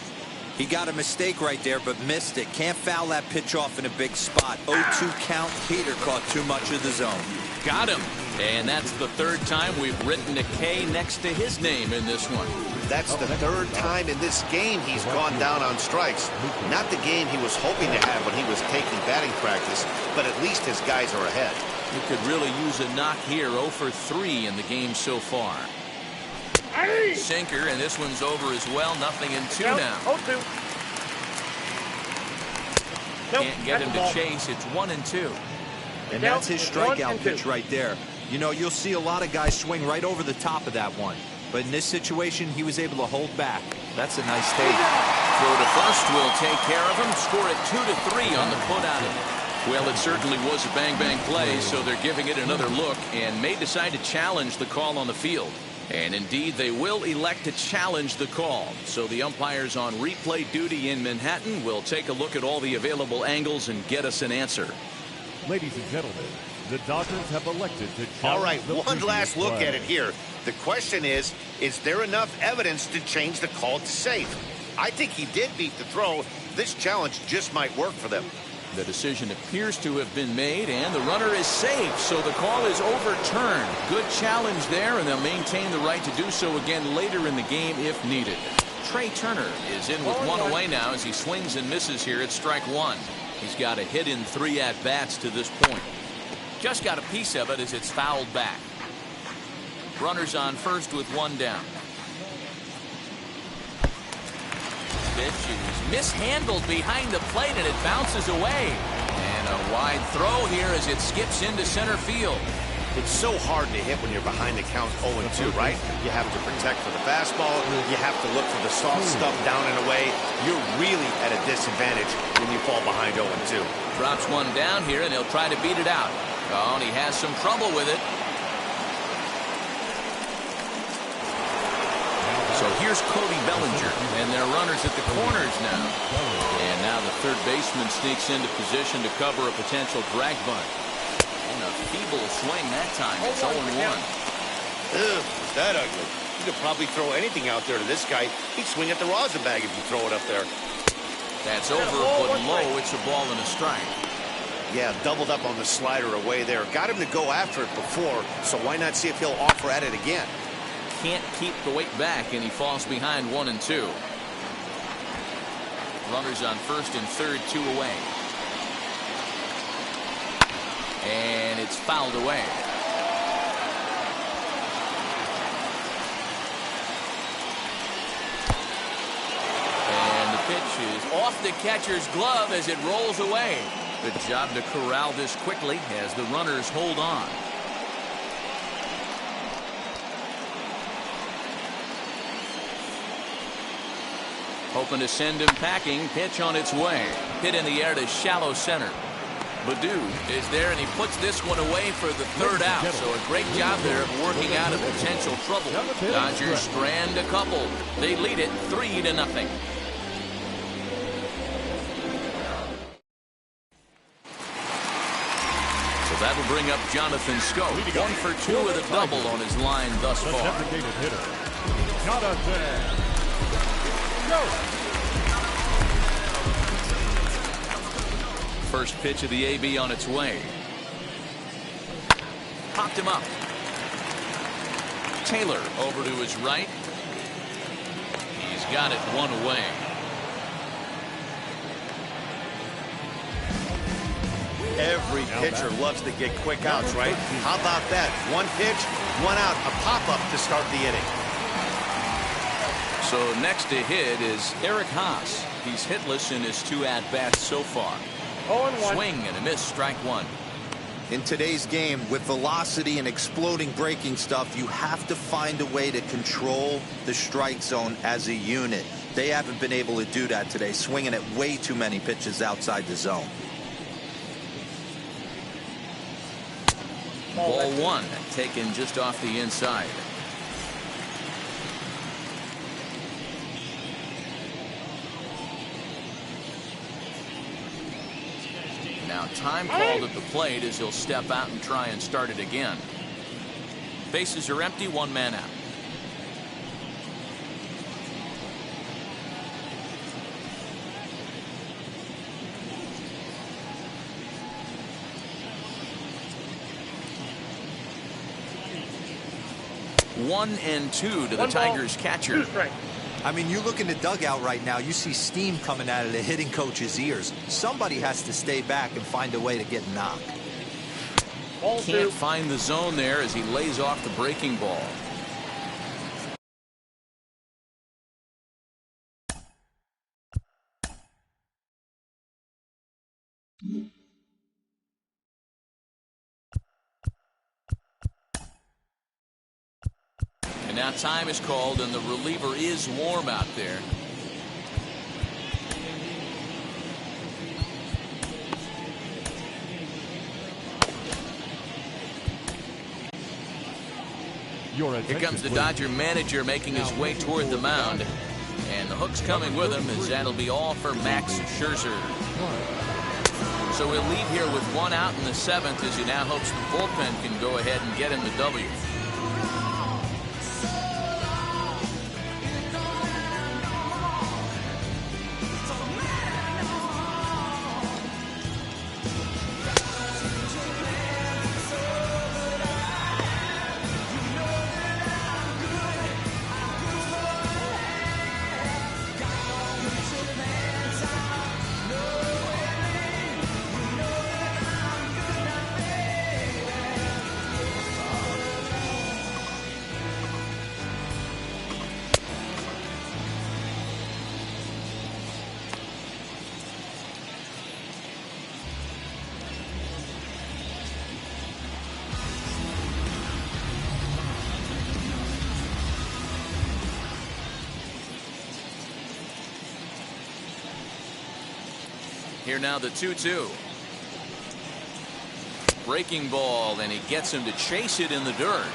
He got a mistake right there, but missed it. Can't foul that pitch off in a big spot. 0-2 count. Peter caught too much of the zone. Got him. And that's the third time we've written a K next to his name in this one. That's the third time in this game he's gone down on strikes. Not the game he was hoping to have when he was taking batting practice, but at least his guys are ahead. He could really use a knock here. 0 for 3 in the game so far. Sinker, and this one's over as well. 0-2 now. 0-2. Can't get him to chase. It's 1-2. And that's his strikeout pitch right there. You know, you'll see a lot of guys swing right over the top of that one. But in this situation, he was able to hold back. That's a nice take. Throw to first will take care of him. Score it 2-3 on the putout. Well, it certainly was a bang-bang play, so they're giving it another look and may decide to challenge the call on the field. And indeed, they will elect to challenge the call. So the umpires on replay duty in Manhattan will take a look at all the available angles and get us an answer. Ladies and gentlemen, the Dodgers have elected to challenge. All right, the one last look play. at it here. The question is there enough evidence to change the call to safe? I think he did beat the throw. This challenge just might work for them. The decision appears to have been made, and the runner is safe, so the call is overturned. Good challenge there, and they'll maintain the right to do so again later in the game if needed. Trey Turner is in with one away now as he swings and misses here at strike one. He's got a hit in 3 at-bats to this point. Just got a piece of it as it's fouled back. Runners on first with one down. Pitch is mishandled behind the plate, and it bounces away. And a wide throw here as it skips into center field. It's so hard to hit when you're behind the count 0-2, right? You have to protect for the fastball. You have to look for the soft stuff down and away. You're really at a disadvantage when you fall behind 0-2. Drops one down here, and he'll try to beat it out. Oh, and he has some trouble with it. So here's Cody Bellinger, and they're runners at the corners now. And now the third baseman sneaks into position to cover a potential drag bunt. And a feeble swing that time. It's 0-1. Ugh, is that ugly? You could probably throw anything out there to this guy. He'd swing at the rosin bag if you throw it up there. That's over, but low. It's a ball and a strike. Yeah, doubled up on the slider away there. Got him to go after it before, so why not see if he'll offer at it again? Can't keep the weight back, and he falls behind 1-2. Runners on first and third, 2 away. And it's fouled away. And the pitch is off the catcher's glove as it rolls away. Good job to corral this quickly as the runners hold on. Hoping to send him packing. Pitch on its way. Hit in the air to shallow center. Badu is there, and he puts this one away for the third out. So a great job there of working out of potential trouble. Dodgers strand a couple. They lead it 3-0. So that'll bring up Jonathan Scope. 1 for 2 with a double on his line thus far. Designated hitter, Jonathan. Go. First pitch of the AB on its way. Popped him up. Taylor over to his right. He's got it one away. Every pitcher loves to get quick outs, right? How about that? One pitch, one out, a pop-up to start the inning. So next to hit is Eric Haas. He's hitless in his 2 at-bats so far. 0-1. Swing and a miss, strike 1. In today's game, with velocity and exploding breaking stuff, you have to find a way to control the strike zone as a unit. They haven't been able to do that today, swinging at way too many pitches outside the zone. Ball 1, taken just off the inside. Now time called at the plate as he'll step out and try and start it again. Bases are empty, 1 man out. One and 2 to the Tigers catcher. 2 strikes. I mean, you look in the dugout right now, you see steam coming out of the hitting coach's ears. Somebody has to stay back and find a way to get knocked. Ball Can't 2. find the zone there as he lays off the breaking ball. And now time is called, and the reliever is warm out there. Here comes the Dodger manager making his way toward the mound. And the hook's coming with him as that'll be all for Max Scherzer. So he'll leave here with 1 out in the 7th as he now hopes the bullpen can go ahead and get him the W. Here now the 2-2. Breaking ball, and he gets him to chase it in the dirt.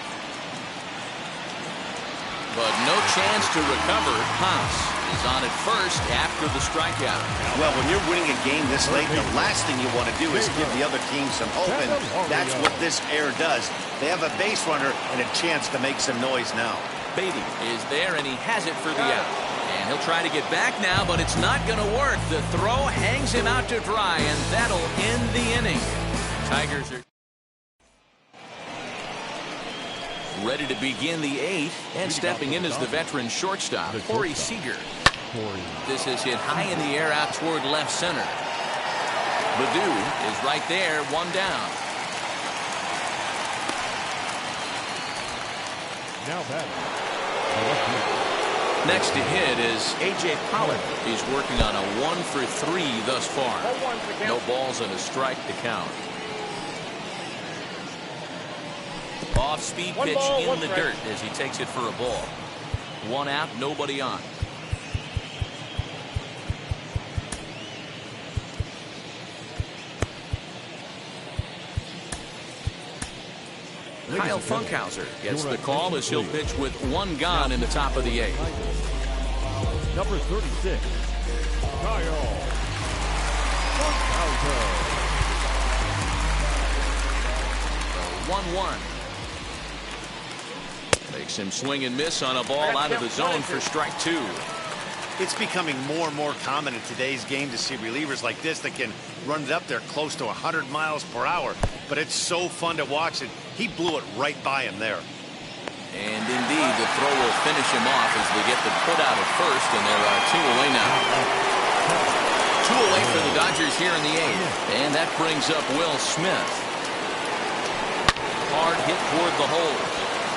But no chance to recover. Haas is on at first after the strikeout. Well, when you're winning a game this late, the last thing you want to do is give the other team some hope, and that's what this error does. They have a base runner and a chance to make some noise now. Beatty is there, and he has it for the out. And he'll try to get back now, but it's not going to work. The throw hangs him out to dry, and that'll end the inning. Tigers are ready to begin the 8th, and stepping in is the veteran shortstop, Corey Seager. This is hit high in the air out toward left center. Baду is right there, one down. Now batting. Next to hit is A.J. Pollock. He's working on a 1-for-3 thus far. No balls and a strike to count. Off-speed pitch in the dirt as he takes it for a ball. One out, nobody on. Kyle Funkhauser gets the call as he'll pitch with one gone in the top of the 8th. Number 36, Kyle Funkhauser. 1-1. Makes him swing and miss on a ball out of the zone for strike 2. It's becoming more and more common in today's game to see relievers like this that can run it up there close to 100 miles per hour. But it's so fun to watch it. He blew it right by him there. And indeed, the throw will finish him off as they get the put out at first, and there are 2 away now. 2 away for the Dodgers here in the 8th. And that brings up Will Smith. Hard hit toward the hole.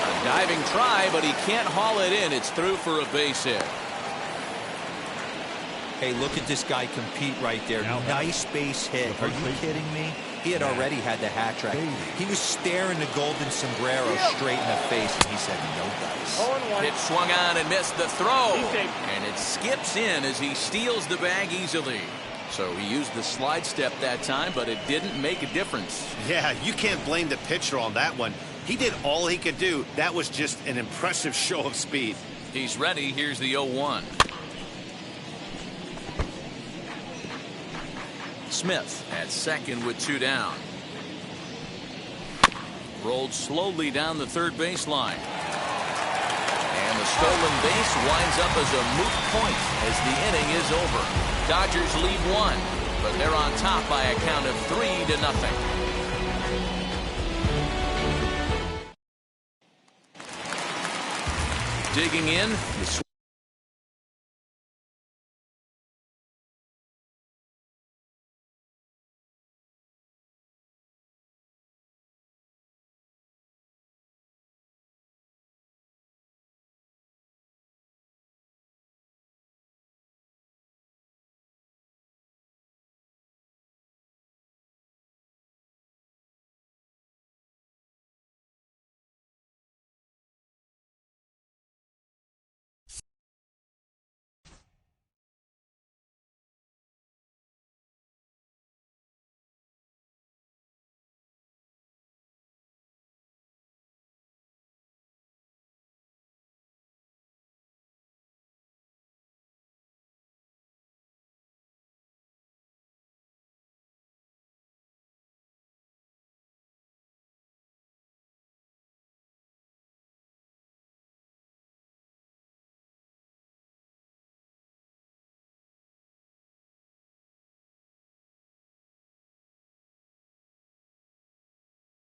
A diving try, but he can't haul it in. It's through for a base hit. Hey, look at this guy compete right there. Nice base hit. Are you kidding me? He had already had the hat trick. He was staring the golden sombrero straight in the face, and he said, no dice. Pitch swung on and missed the throw. And it skips in as he steals the bag easily. So he used the slide step that time, but it didn't make a difference. Yeah, you can't blame the pitcher on that one. He did all he could do. That was just an impressive show of speed. He's ready. Here's the 0-1. Smith at second with 2 down. Rolled slowly down the third baseline. And the stolen base winds up as a moot point as the inning is over. Dodgers lead 1, but they're on top by a count of 3-0. Digging in, the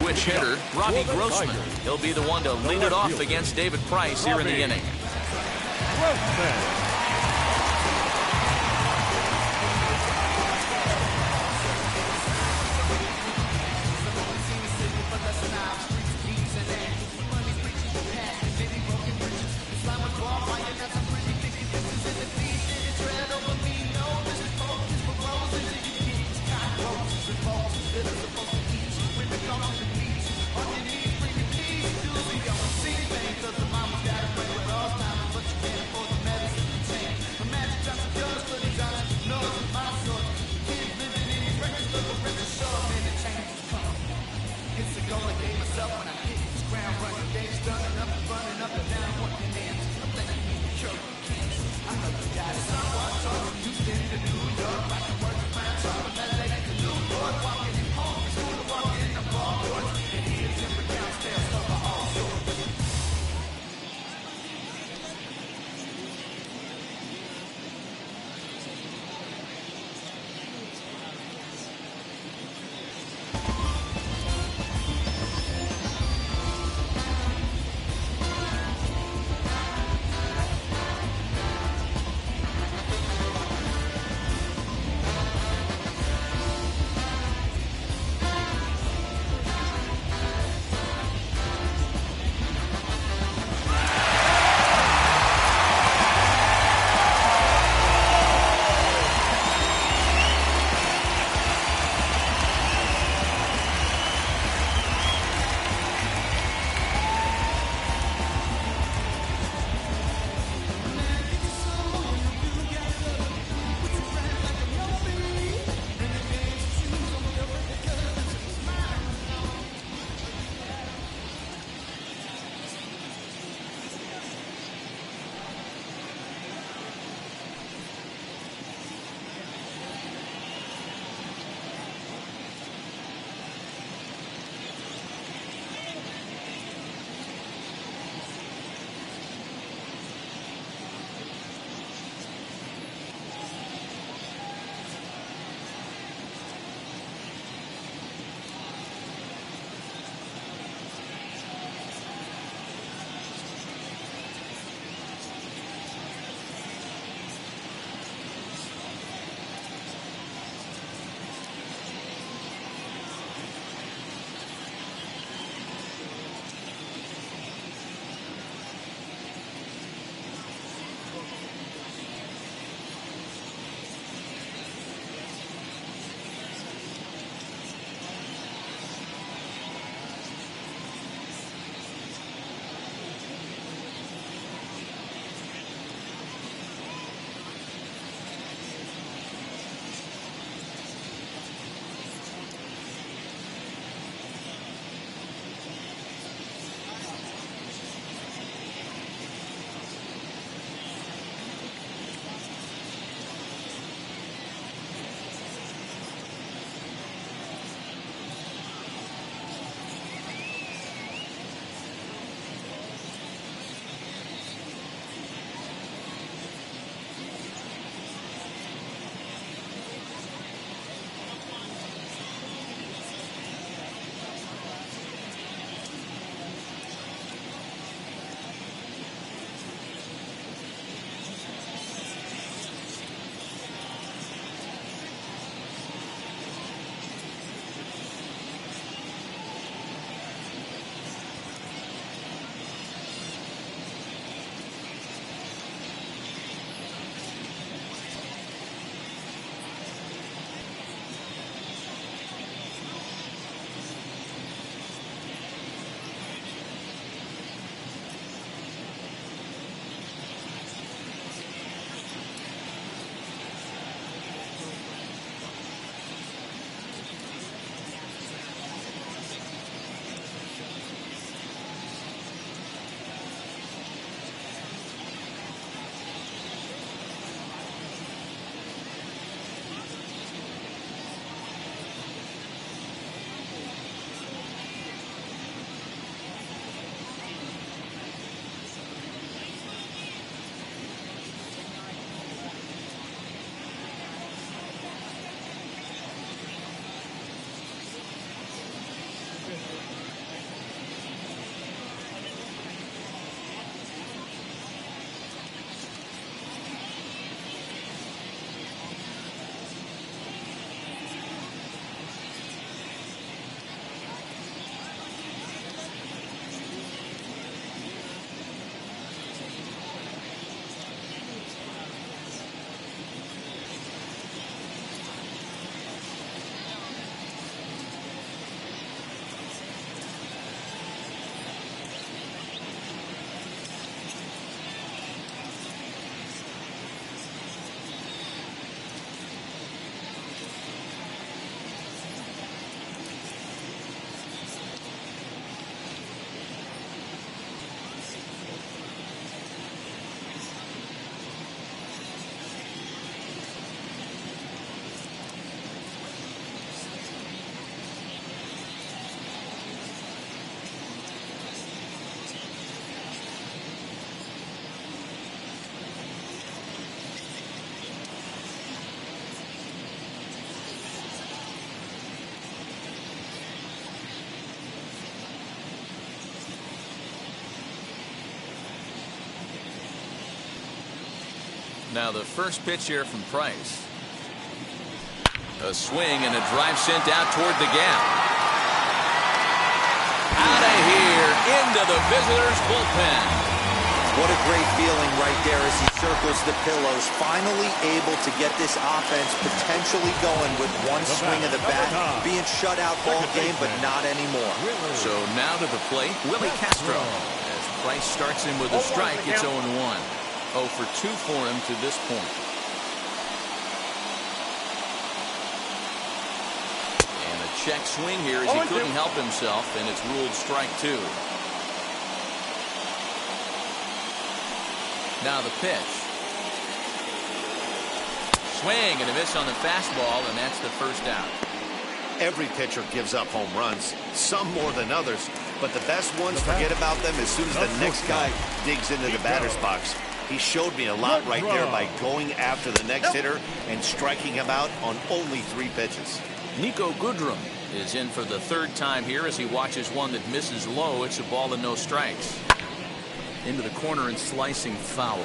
switch hitter, Robbie Grossman. He'll be the one to lead it off against David Price here in the inning. Now the first pitch here from Price. A swing and a drive sent out toward the gap. Out of here, into the visitors' bullpen. What a great feeling right there as he circles the pillows. Finally able to get this offense potentially going with one swing of the bat. Being shut out all game, but not anymore. So now to the plate, Willie Castro. As Price starts him with a strike, it's 0-1. 0 for 2 for him to this point. And a check swing here as he couldn't help himself, and it's ruled strike 2. Now the pitch. Swing and a miss on the fastball, and that's the first out. Every pitcher gives up home runs, some more than others, but the best ones forget about them as soon as the next guy digs into the batter's box. He showed me a lot right there by going after the next hitter and striking him out on only 3 pitches. Nico Goodrum is in for the 3rd time here as he watches one that misses low. It's a ball and no strikes. Into the corner and slicing foul.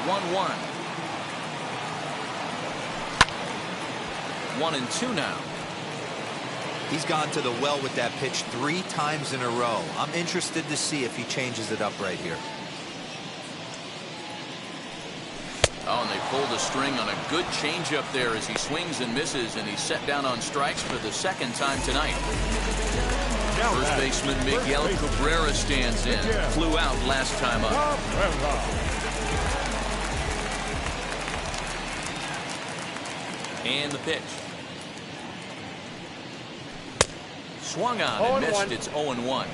1-1. 1-2 now. He's gone to the well with that pitch 3 times in a row. I'm interested to see if he changes it up right here. Oh, and they pulled a string on a good changeup there as he swings and misses, and he's set down on strikes for the 2nd time tonight. First baseman Miguel Cabrera stands in. Flew out last time up. And the pitch. Swung on and missed. It's 0-1.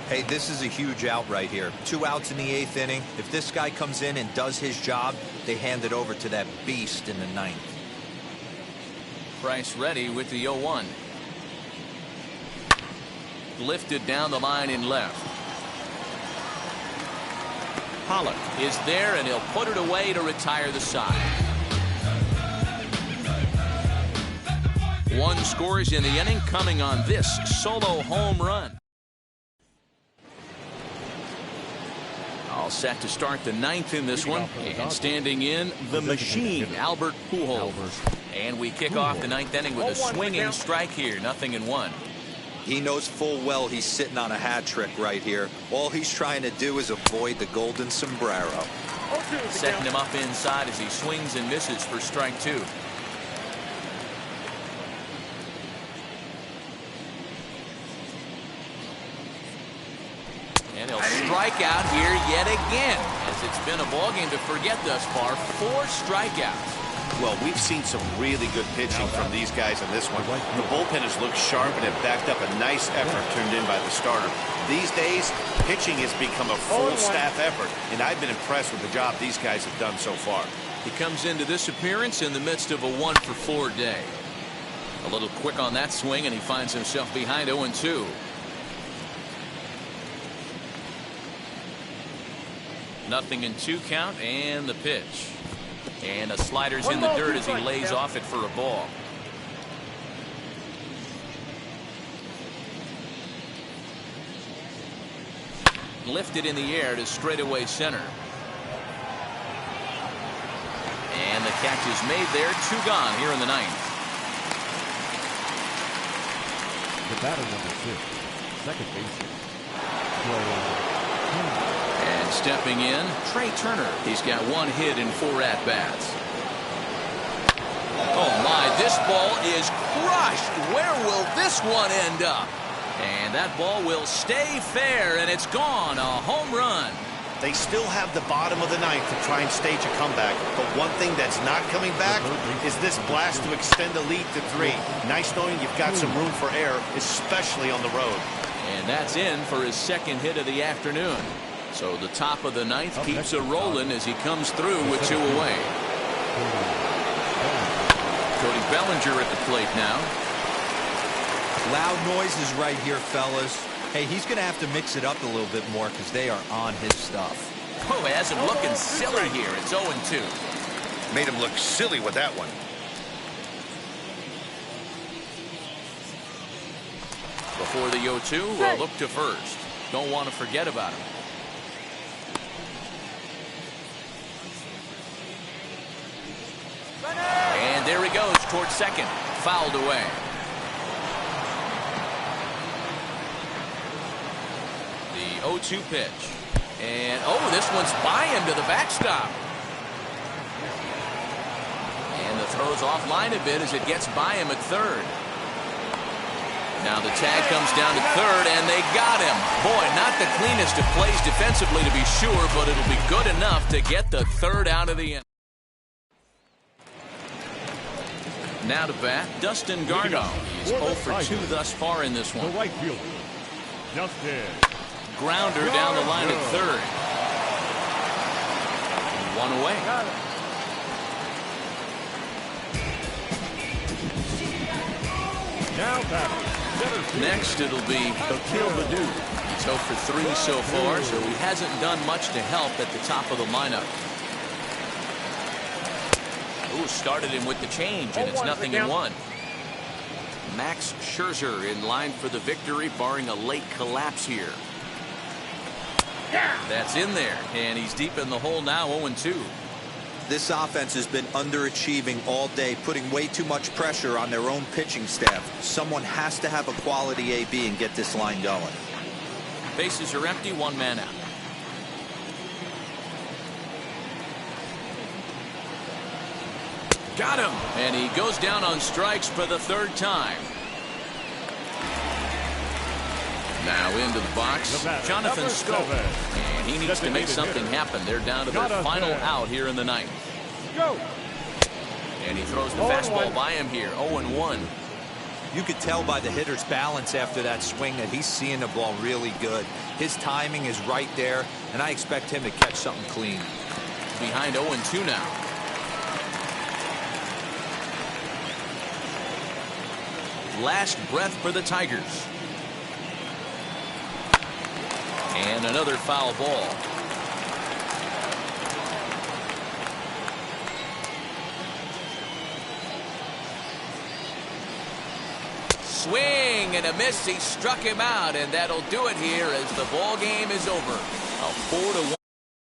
Hey, this is a huge out right here. 2 outs in the 8th inning. If this guy comes in and does his job, they hand it over to that beast in the 9th. Price ready with the 0-1. Lifted down the line in left. Pollock is there, and he'll put it away to retire the side. 1 scores in the inning, coming on this solo home run. All set to start the 9th in this one, and standing in, the machine, Albert Pujols. And we kick off the 9th inning with a swinging strike here, 0-1. He knows full well he's sitting on a hat trick right here. All he's trying to do is avoid the golden sombrero. Setting him up inside as he swings and misses for strike 2. And he'll strike out here yet again, as it's been a ballgame to forget thus far. 4 strikeouts. Well, we've seen some really good pitching from these guys in this one. The bullpen has looked sharp and have backed up a nice effort turned in by the starter. These days, pitching has become a full staff effort, and I've been impressed with the job these guys have done so far. He comes into this appearance in the midst of a 1-for-4 day. A little quick on that swing, and he finds himself behind 0-2. Nothing in 2 count, and the pitch. And a slider's in the dirt as he lays off it for a ball. Lifted in the air to straightaway center. And the catch is made there. 2 gone here in the 9th. The batter number 6, second baseman. And stepping in, Trey Turner. He's got 1 hit in 4 at-bats. Oh my, this ball is crushed. Where will this one end up? And that ball will stay fair, and it's gone. A home run. They still have the bottom of the 9th to try and stage a comeback, but one thing that's not coming back is this blast to extend the lead to 3. Nice knowing you've got some room for error, especially on the road. And that's in for his 2nd hit of the afternoon. So the top of the 9th keeps it rolling as he comes through with 2 away. Cody Bellinger at the plate now. Loud noises right here, fellas. Hey, he's going to have to mix it up a little bit more because they are on his stuff. Oh, he has him looking silly here. It's 0-2. Made him look silly with that one. Before the 0-2, a look to first. Don't want to forget about him. towards second. Fouled away. The 0-2 pitch. And, oh, this one's by him to the backstop. And the throw's offline a bit as it gets by him at third. Now the tag comes down to third, and they got him. Boy, not the cleanest of plays defensively to be sure, but it'll be good enough to get the third out of the end. Now to bat, Dustin Garneau. He's 0 for 2 thus far in this one. The right fielder, Dustin. Grounder down the line at third. One away. Now batting. Next, it'll be Akil Baddoo. He's 0 for 3 so far, so he hasn't done much to help at the top of the lineup. Ooh, started him with the change, and it's 0-1. Max Scherzer in line for the victory, barring a late collapse here. That's in there, and he's deep in the hole now, 0-2. This offense has been underachieving all day, putting way too much pressure on their own pitching staff. Someone has to have a quality AB and get this line going. Bases are empty, 1 man out. Got him, and he goes down on strikes for the 3rd time. Now into the box, Jonathan Scope. And he needs to make something happen. They're down to their final out here in the ninth. And he throws the fastball by him here, 0-1. You could tell by the hitter's balance after that swing that he's seeing the ball really good. His timing is right there, and I expect him to catch something clean. Behind 0-2 now. Last breath for the Tigers. And another foul ball. Swing and a miss. He struck him out, and that'll do it here as the ball game is over. A 4-1.